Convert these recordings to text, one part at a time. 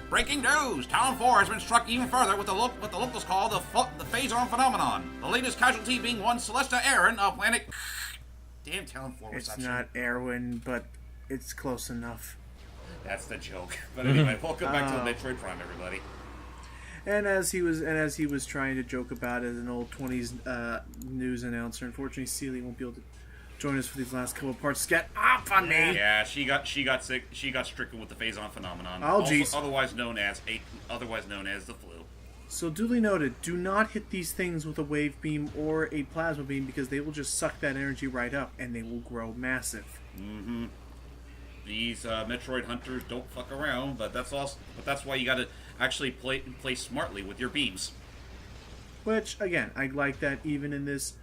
Breaking news! Town 4 has been struck even further with what the locals call the Phaze phenomenon. The latest casualty being one Celesta Aaron of planet... Damn Town 4 reception. It's not Erwin, but it's close enough. That's the joke. But anyway, welcome back to the Metroid Prime, everybody. And as he was trying to joke about it as an old 20s news announcer, unfortunately Celie won't be able to join us for these last couple of parts. Get off on me! Yeah, she got sick. She got stricken with the Phase phenomenon. Oh, jeez. Otherwise known as the flu. So duly noted, do not hit these things with a wave beam or a plasma beam because they will just suck that energy right up and they will grow massive. Mm-hmm. These Metroid hunters don't fuck around, but that's why you gotta actually play smartly with your beams. Which again, I like that even in this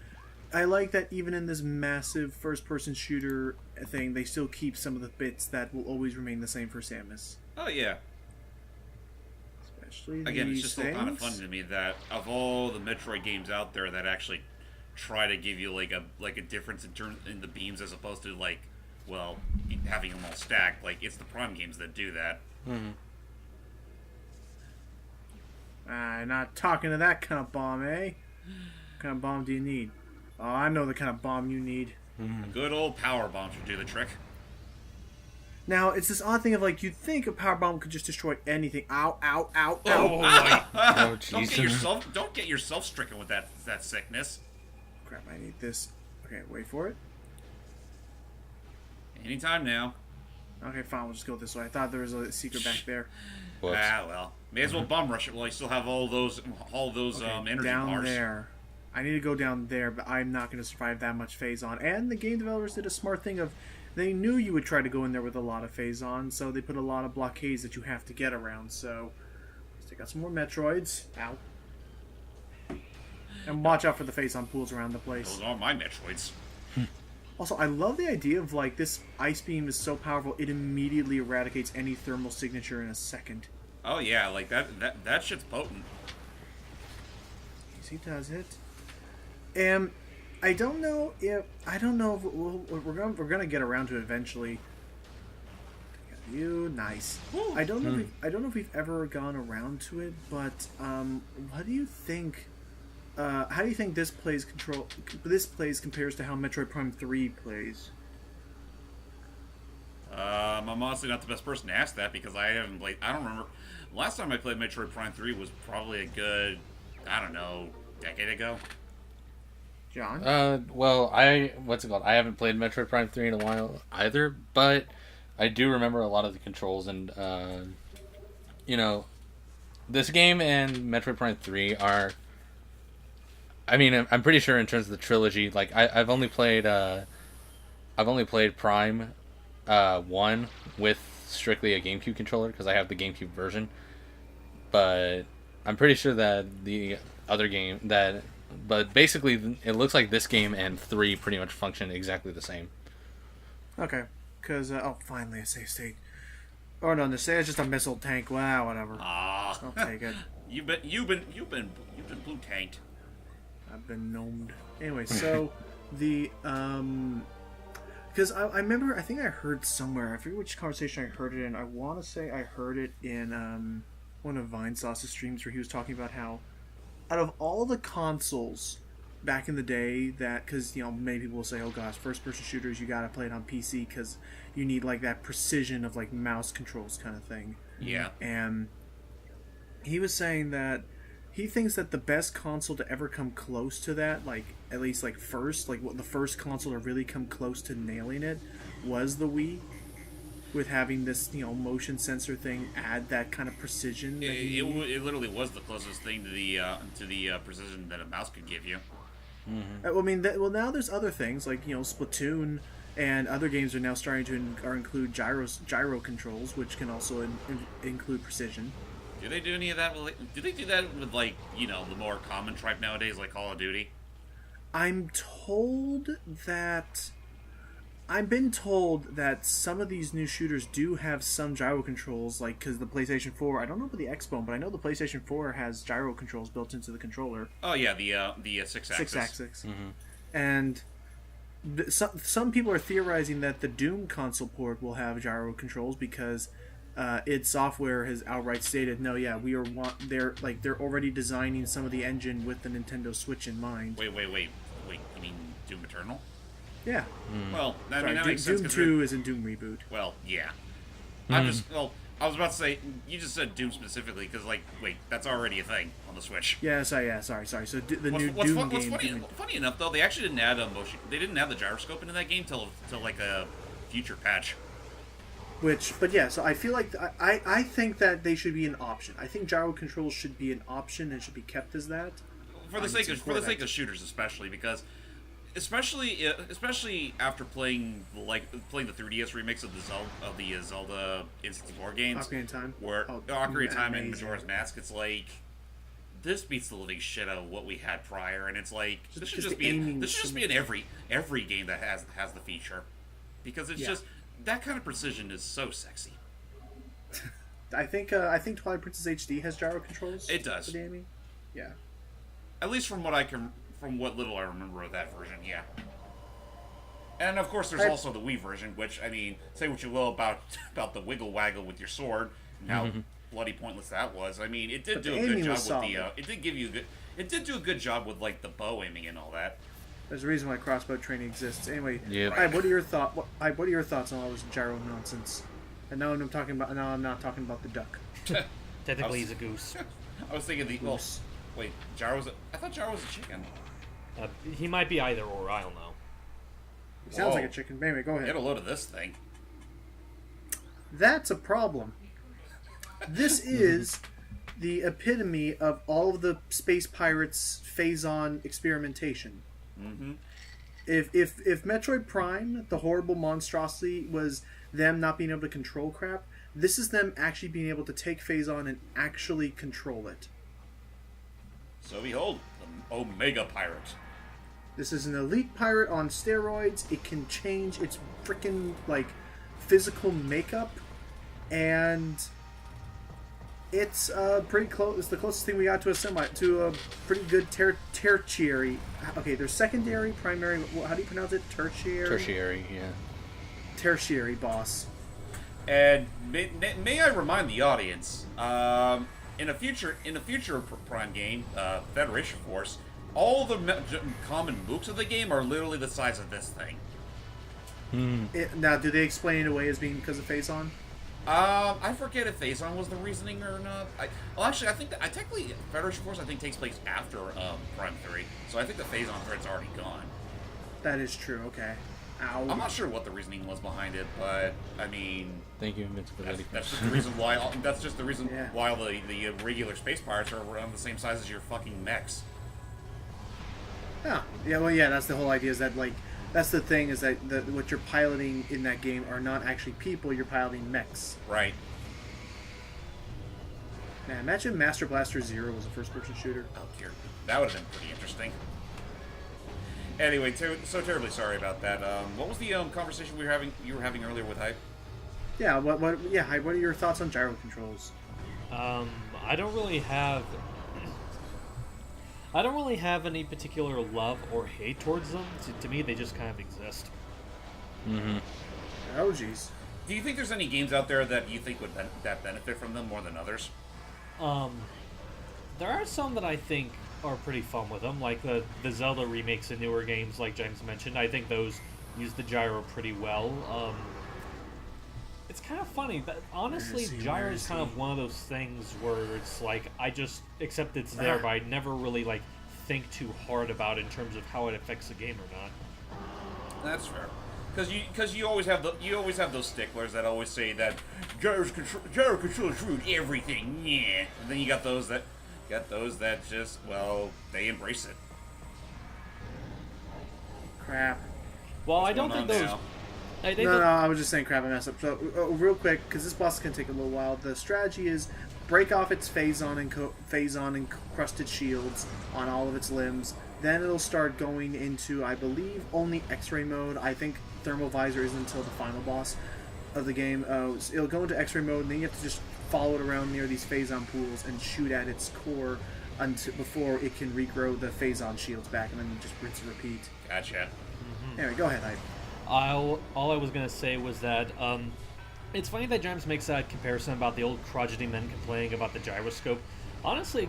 massive first-person shooter thing, they still keep some of the bits that will always remain the same for Samus. Oh yeah. Especially again, it's these just still kind of funny to me that of all the Metroid games out there that actually try to give you like a difference in the beams as opposed to having them all stacked, like it's the Prime games that do that. Mm-hmm. Not talking to that kind of bomb, eh? What kind of bomb do you need? Oh, I know the kind of bomb you need. A good old power bomb should do the trick. Now, it's this odd thing of, you'd think a power bomb could just destroy anything. Ow, ow, ow, ow. Oh, Don't get yourself stricken with that sickness. Crap, I need this. Okay, wait for it. Anytime now. Okay, fine, we'll just go this way. I thought there was a secret back there. Whoops. Well. May as well bum rush it while you still have all those energy down bars. There. I need to go down there, but I'm not going to survive that much Phase-On. And the game developers did a smart thing of, they knew you would try to go in there with a lot of Phase-On, so they put a lot of blockades that you have to get around. So, let's take out some more Metroids. Ow. And watch out for the Phase-On pools around the place. Those are my Metroids. Also, I love the idea of, this ice beam is so powerful, it immediately eradicates any thermal signature in a second. Oh yeah, that shit's potent. Easy does it. And I don't know if we're gonna get around to it eventually. You nice. Woo. I don't know if we've ever gone around to it, but what do you think? How do you think this plays compares to how Metroid Prime 3 plays? I'm honestly not the best person to ask that because I haven't played. I don't remember. Last time I played Metroid Prime 3 was probably a good, decade ago. John? Well, I haven't played Metroid Prime 3 in a while either, but I do remember a lot of the controls and, this game and Metroid Prime 3 are, I'm pretty sure in terms of the trilogy, I've only played Prime 1 with strictly a GameCube controller because I have the GameCube version, but I'm pretty sure that the other game but basically it looks like this game and 3 pretty much function exactly the same. Okay, because finally a safe state. Or no, say it's just a missile tank. Wow, whatever. I'll take it. You've been blue tanked. I've been gnomed. Anyway, so the because I remember, I think I heard somewhere, I forget which conversation I heard it in. I want to say I heard it in one of Vinesauce's streams where he was talking about how out of all the consoles back in the day that, because many people will say, oh gosh, first-person shooters, you gotta play it on PC because you need that precision of mouse controls kind of thing. Yeah. And he was saying that he thinks that the best console to ever come close to that, at least the first console to really come close to nailing it was the Wii, with having this motion sensor thing add that kind of precision. It literally was the closest thing to the precision that a mouse could give you. Mm-hmm. Now there's other things like Splatoon and other games are now starting to include gyro controls, which can also include precision. Do they do any of that? Do they do that with the more common tripe nowadays, like Call of Duty? I've been told that some of these new shooters do have some gyro controls, because the PlayStation 4, I don't know about the Xbox, but I know the PlayStation 4 has gyro controls built into the controller. Oh yeah, the 6-axis. 6-axis. Mm-hmm. And some people are theorizing that the Doom console port will have gyro controls because id Software has outright stated, no, yeah, they're already designing some of the engine with the Nintendo Switch in mind. Wait. You mean Doom Eternal? Yeah. Well, I mean, that Sorry, makes sense. Doom 2 is in Doom Reboot. Well, yeah. I was about to say, you just said Doom specifically, because, wait, that's already a thing on the Switch. Yeah, sorry. So the new What's Doom game... funny enough, though, they actually didn't add they didn't add the gyroscope into that game till a future patch. So I feel like... I think that they should be an option. I think gyro controls should be an option and should be kept as that. For the sake of shooters, especially, because... Especially after playing the 3DS remix of the Zelda N64 games, Ocarina of Time, Ocarina of Time and Majora's Mask, it's like this beats the living shit out of what we had prior, and it's like this should just be in every game that has the feature, because it's just that kind of precision is so sexy. I think Twilight Princess HD has gyro controls. It does. For the Amy. Yeah. At least from what little I remember of that version, yeah. And of course, there's also the Wii version, which, I mean, say what you will about the wiggle waggle with your sword, and how bloody pointless that was. I mean, it did do a good job with the. It did do a good job with the bow aiming and all that. There's a reason why crossbow training exists. Anyway, yep. What are your thoughts on all this gyro nonsense? And now I'm not talking about the duck. Technically, he's a goose. I was thinking goose. Wait, I thought gyro was a chicken. He might be either or. I don't know. He sounds like a chicken. Anyway, go ahead. Get a load of this thing. That's a problem. This is the epitome of all of the space pirates' Phase-on experimentation. Mm-hmm. If Metroid Prime, the horrible monstrosity, was them not being able to control crap, this is them actually being able to take Phase-on and actually control it. So behold, the Omega Pirate. This is an elite pirate on steroids. It can change its freaking physical makeup, and it's pretty close. It's the closest thing we got to a pretty good tertiary. Okay, there's secondary, primary. How do you pronounce it? Tertiary, yeah. Tertiary boss. And may I remind the audience, in a future Prime game, Federation Force, all the common mooks of the game are literally the size of this thing. Now, do they explain it away as being because of Phase-on? I forget if Phase-on was the reasoning or not. I think that technically Federation Force takes place after Prime 3, so I think the Phase-on thread's already gone. That is true. Okay. Ow. I'm not sure what the reasoning was behind it, but I mean, thank you, that's just the reason why. That's just the reason why all the regular space pirates are around the same size as your fucking mechs. Yeah. Well, yeah. That's the whole idea. Is that that's the thing, is that what you're piloting in that game are not actually people. You're piloting mechs. Right. Man, imagine Master Blaster Zero was a first-person shooter. Oh dear, that would have been pretty interesting. Anyway, so terribly sorry about that. What was the conversation you were having earlier with Hype? Yeah. Hype. What are your thoughts on gyro controls? I don't really have any particular love or hate towards them. To me, they just kind of exist. Mm-hmm. Oh, jeez. Do you think there's any games out there that you think would benefit from them more than others? There are some that I think are pretty fun with them, like the Zelda remakes and newer games, like James mentioned. I think those use the gyro pretty well. It's kind of funny, but honestly, gyro is kind of one of those things where it's like, I just accept it's there, but I never really think too hard about it in terms of how it affects the game or not. That's fair, because you always have those sticklers that always say that gyro controllers ruin everything. Yeah, and then you got those that just they embrace it. Crap. Well, I don't think those. Now? No, I was just saying crap. I messed up. So, real quick, because this boss is gonna take a little while. The strategy is break off its Phase-on encrusted shields on all of its limbs. Then it'll start going into, I believe, only X-ray mode. I think thermal visor isn't until the final boss of the game. It'll go into X-ray mode, and then you have to just follow it around near these Phase-on pools and shoot at its core before it can regrow the Phase-on shields back, and then just rinse and repeat. Gotcha. Mm-hmm. Anyway, go ahead, Hype. All I was gonna say was that It's funny that James makes that comparison about the old crotchety men complaining about the gyroscope. Honestly,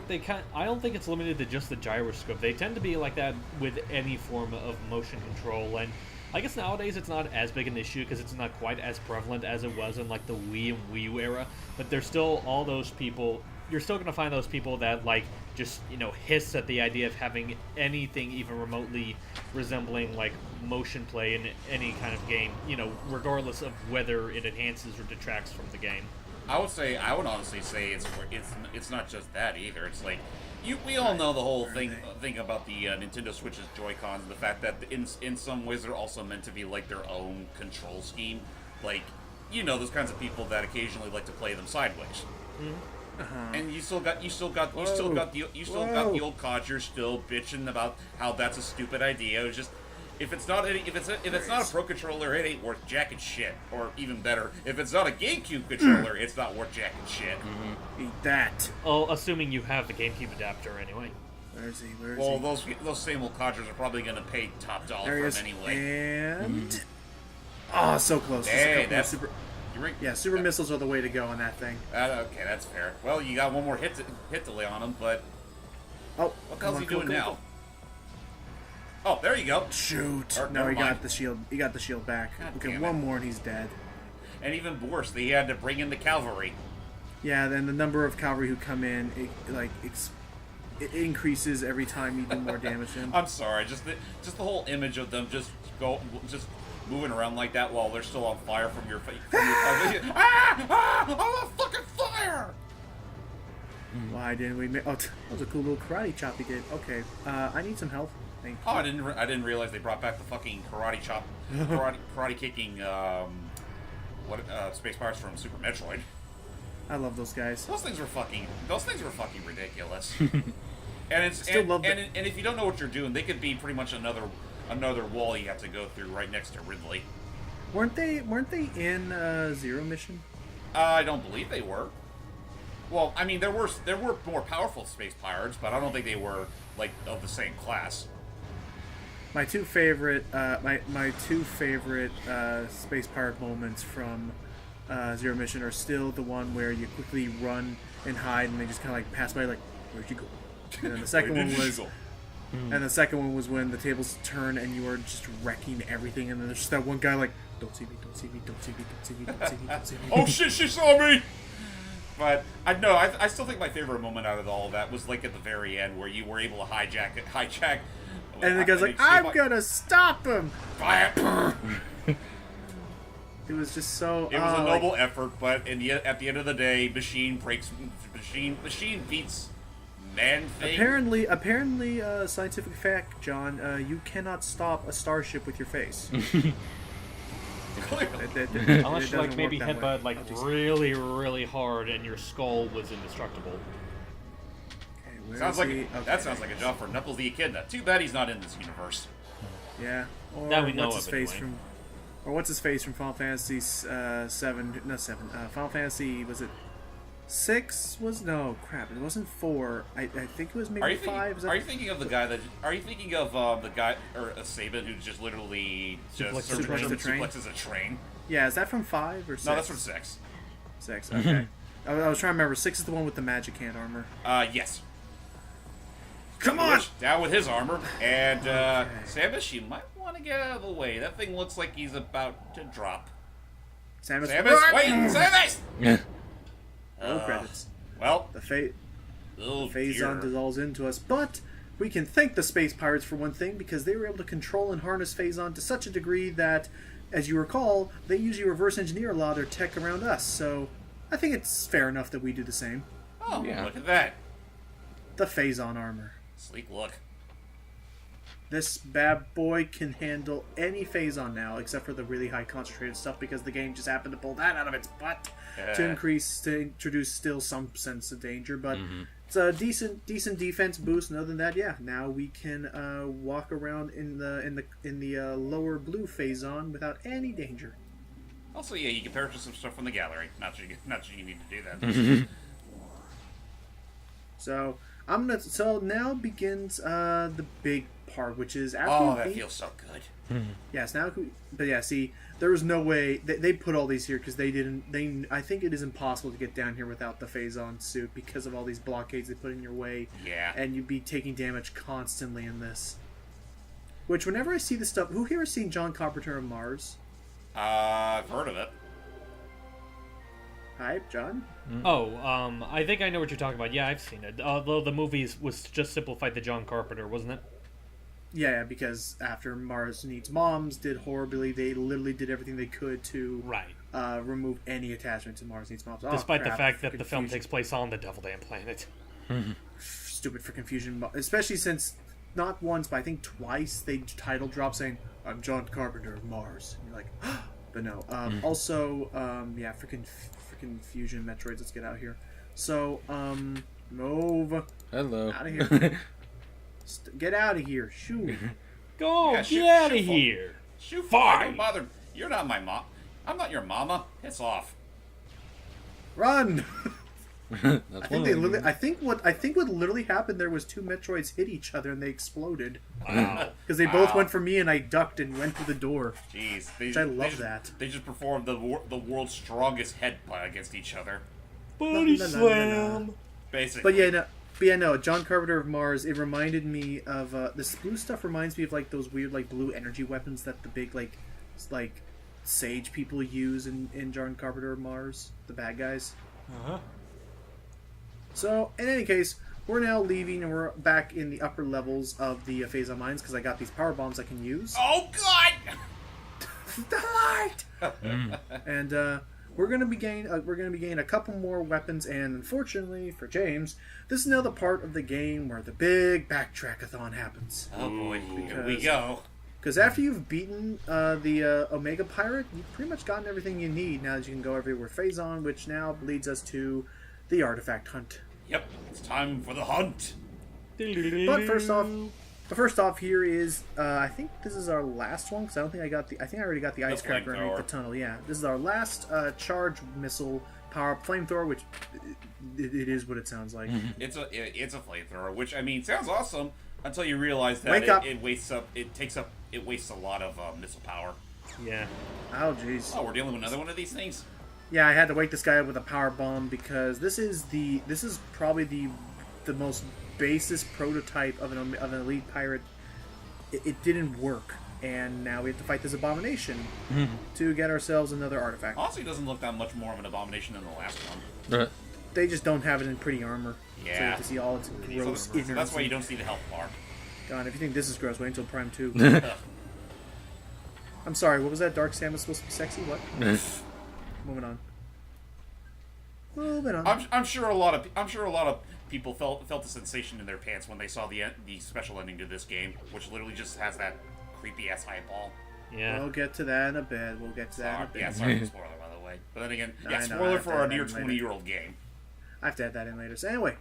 I don't think it's limited to just the gyroscope. They tend to be like that with any form of motion control, and I guess nowadays it's not as big an issue because it's not quite as prevalent as it was in like the Wii and Wii U era. But there's still all those people. You're still gonna find those people that like just hiss at the idea of having anything even remotely resembling like motion play in any kind of game. Regardless of whether it enhances or detracts from the game. I would honestly say it's not just that either. It's like we all know the whole thing about the Nintendo Switch's Joy-Cons and the fact that in some ways they're also meant to be like their own control scheme. Like those kinds of people that occasionally like to play them sideways. And you still got the old codgers still bitching about how that's a stupid idea. It's just if it's not a Pro controller, it ain't worth jacking shit. Or even better, if it's not a GameCube controller, it's not worth jacking shit. Eat that. Oh, assuming you have the GameCube adapter anyway. Where is he? Well, those same old codgers are probably going to pay top dollar for him anyway. And so close. Hey, that's super. Yeah, super missiles are the way to go on that thing. Okay, that's fair. Well, you got one more hit to lay on him, but what the hell's he doing now? Oh, there you go. Shoot! Or, no, he got the shield. He got the shield back. Okay, one more and he's dead. And even worse, they had to bring in the cavalry. Yeah, then the number of cavalry who come in, it increases every time you do more damage to them. I'm sorry, just the whole image of them just moving around like that while they're still on fire from your face. I'm on fucking fire! Why didn't we make... Oh, that was a cool little karate chop he did. Okay, I need some help. Thank you. Oh, I didn't realize they brought back the fucking karate chop, karate kicking, space pirates from Super Metroid. I love those guys. Those things were fucking ridiculous. And if you don't know what you're doing, they could be pretty much another wall you have to go through right next to Ridley. Weren't they in Zero Mission? I don't believe they were. Well, I mean, there were more powerful space pirates, but I don't think they were like of the same class. My two favorite space pirate moments from Zero Mission are still the one where you quickly run and hide, and they just kind of like pass by, like, where'd you go? And then the second one was when the tables turn and you are just wrecking everything, and then there's just that one guy like, don't see me, don't see me, don't see me, don't see me, don't see me, don't see me. Oh shit, she saw me! But I still think my favorite moment out of all of that was like at the very end where you were able to hijack. And the guy's like, I'm gonna stop him! It was just so... It was a noble effort, but at the end of the day, machine beats man-thing. Apparently, scientific fact, John, you cannot stop a starship with your face. Unless you like maybe headbutt like really, really hard and your skull was indestructible. That sounds like a job for Knuckles the Echidna. Too bad he's not in this universe. Yeah. Or that we know what's his face from Final Fantasy Final Fantasy, was it 6? It wasn't 4. I think it was maybe 5. Are you thinking of the guy or a Saban who just literally suplexes a train? Yeah, is that from 5 or 6? No, that's from 6. 6. Okay. I was trying to remember. 6 is the one with the magic hand armor. Yes. Come on! Down with his armor. And, Samus, you might want to get out of the way. That thing looks like he's about to drop. Samus, wait! Samus! Credits. Well, the Phazon dissolves into us, but we can thank the space pirates for one thing, because they were able to control and harness Phazon to such a degree that, as you recall, they usually reverse engineer a lot of their tech around us, so I think it's fair enough that we do the same. Oh, yeah. Look at that. The Phazon armor. Sleek look. This bad boy can handle any Phazon now, except for the really high concentrated stuff, because the game just happened to pull that out of its butt to introduce still some sense of danger. But it's a decent defense boost. And other than that, yeah, now we can walk around in the lower blue Phazon without any danger. Also, yeah, you can purchase some stuff from the gallery. Not sure you need to do that. So now begins the big part, which is after that feels so good. Yes, now, but yeah, see, there was no way they put all these here because they didn't. I think it is impossible to get down here without the Phazon suit because of all these blockades they put in your way. Yeah. And you'd be taking damage constantly in this. Which, whenever I see this stuff, who here has seen John Carpenter of Mars? I've heard of it. Hi, John. I think I know what you're talking about. Yeah, I've seen it. Although the movie was just simplified to John Carpenter, wasn't it? Yeah, because after Mars Needs Moms did horribly, they literally did everything they could to remove any attachment to Mars Needs Moms. Despite the fact that the film takes place on the Devil Damn Planet. Stupid for confusion, especially since not once, but I think twice they title drop saying, "I'm John Carpenter of Mars." And you're like, but no. Also, freaking Fusion Metroids. Let's get out of here. So, Nova. Hello. Out of here. Get out of here. Shoot. Go, get out of here. Shoot, Fine. don't bother. You're not my mom. I'm not your mama. Piss off. Run. That's I think they literally. I think what literally happened there was two Metroids hit each other and they exploded. Wow. Because they both went for me and I ducked and went through the door. Jeez, I love that. They just performed the world's strongest headbutt against each other. Body No. slam. Basically. But yeah, no. John Carpenter of Mars. It reminded me of this blue stuff. Reminds me of like those weird like blue energy weapons that the big like sage people use in John Carpenter of Mars. The bad guys. Uh-huh. So, in any case, we're now leaving and we're back in the upper levels of the Phazon mines because I got these power bombs I can use. Oh God! The light. And we're gonna be gaining a couple more weapons, and unfortunately for James, this is now the part of the game where the big backtrackathon happens. Oh boy, here we go. Because after you've beaten the Omega Pirate, you've pretty much gotten everything you need now that you can go everywhere Phazon, which now leads us to the artifact hunt. Yep, it's time for the hunt. But first off, here is I think this is our last one because I don't think I think I already got the ice cracker underneath the tunnel. Yeah, this is our last charge missile power up flamethrower, which it is what it sounds like. It's a flamethrower, which I mean sounds awesome until you realize that it wastes a lot of missile power. Yeah. Oh jeez. Oh, we're dealing with another one of these things. Yeah, I had to wake this guy up with a power bomb because this is probably the most basest prototype of an elite pirate. It didn't work, and now we have to fight this abomination to get ourselves another artifact. Honestly, it doesn't look that much more of an abomination than the last one. They just don't have it in pretty armor, so you Yeah. have to see all its gross So ignorance. that's why you don't see the health bar. God, if you think this is gross, wait until Prime 2. I'm sorry, what was that? Dark Samus supposed to be sexy? What? Moving on. I'm sure a lot of people felt the sensation in their pants when they saw the special ending to this game, which literally just has that creepy ass eyeball. Yeah. We'll get to that in a bit. Yeah, sorry for spoiler by the way. But then again, I yeah, know, I spoiler have for to a add near that in 20-year-old game. I have to add that in later. So anyway,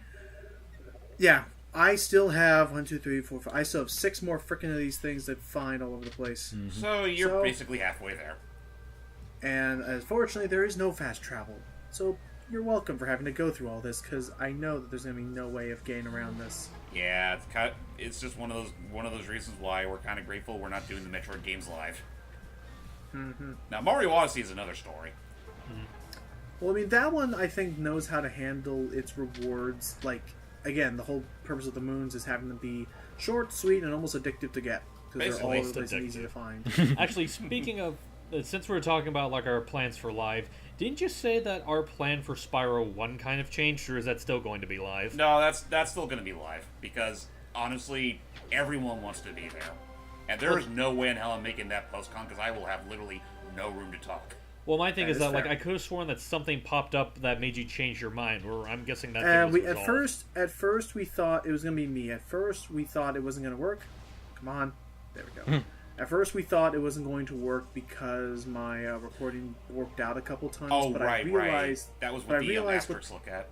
yeah, I still have 1, 2, 3, 4, 5. I still have 6 more freaking of these things to find all over the place. So you're basically halfway there. And unfortunately, there is no fast travel. So you're welcome for having to go through all this, because I know that there's going to be no way of getting around this. Yeah, it's just one of those reasons why we're kind of grateful we're not doing the Metroid games live. Now, Mario Odyssey is another story. Well, I mean, that one, I think, knows how to handle its rewards. Like, again, the whole purpose of the moons is having them be short, sweet, and almost addictive to get. Because they're all over the place and easy to find. Actually, speaking of, since we're talking about like our plans for live, didn't you say that our plan for Spyro 1 kind of changed, or is that still going to be live? No, that's still going to be live, because, honestly, everyone wants to be there. And there is no way in hell I'm making that post-con, because I will have literally no room to talk. Well, my thing is that, fair. like, I could have sworn that something popped up that made you change your mind, or I'm guessing that at first we thought it was gonna be me. At first we thought it wasn't gonna work. Come on, there we go. At first we thought it wasn't going to work because my recording worked out a couple times. Oh, but right, I realized, right. That was what the asterisks look at.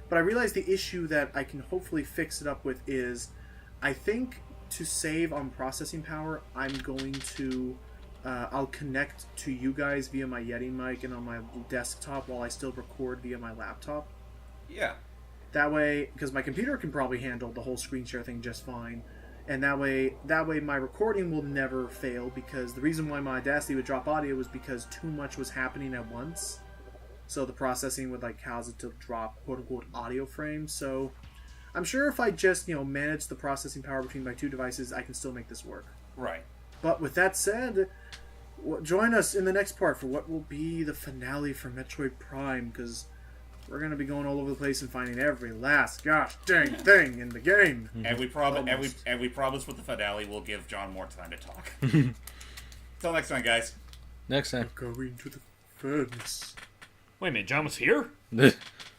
But I realized the issue that I can hopefully fix it up with is, I think to save on processing power, I'm going to. I'll connect to you guys via my Yeti mic and on my desktop while I still record via my laptop. Yeah. That way, because my computer can probably handle the whole screen share thing just fine. and that way my recording will never fail, because the reason why my Audacity would drop audio was because too much was happening at once. So the processing would like cause it to drop quote unquote audio frames. So I'm sure if I just, manage the processing power between my two devices, I can still make this work. Right. But with that said, join us in the next part for what will be the finale for Metroid Prime, because we're going to be going all over the place and finding every last gosh dang thing in the game. And we promise with the finale we'll give John more time to talk. Till next time, guys. Next time. Going to the furnace. Wait a minute, John was here?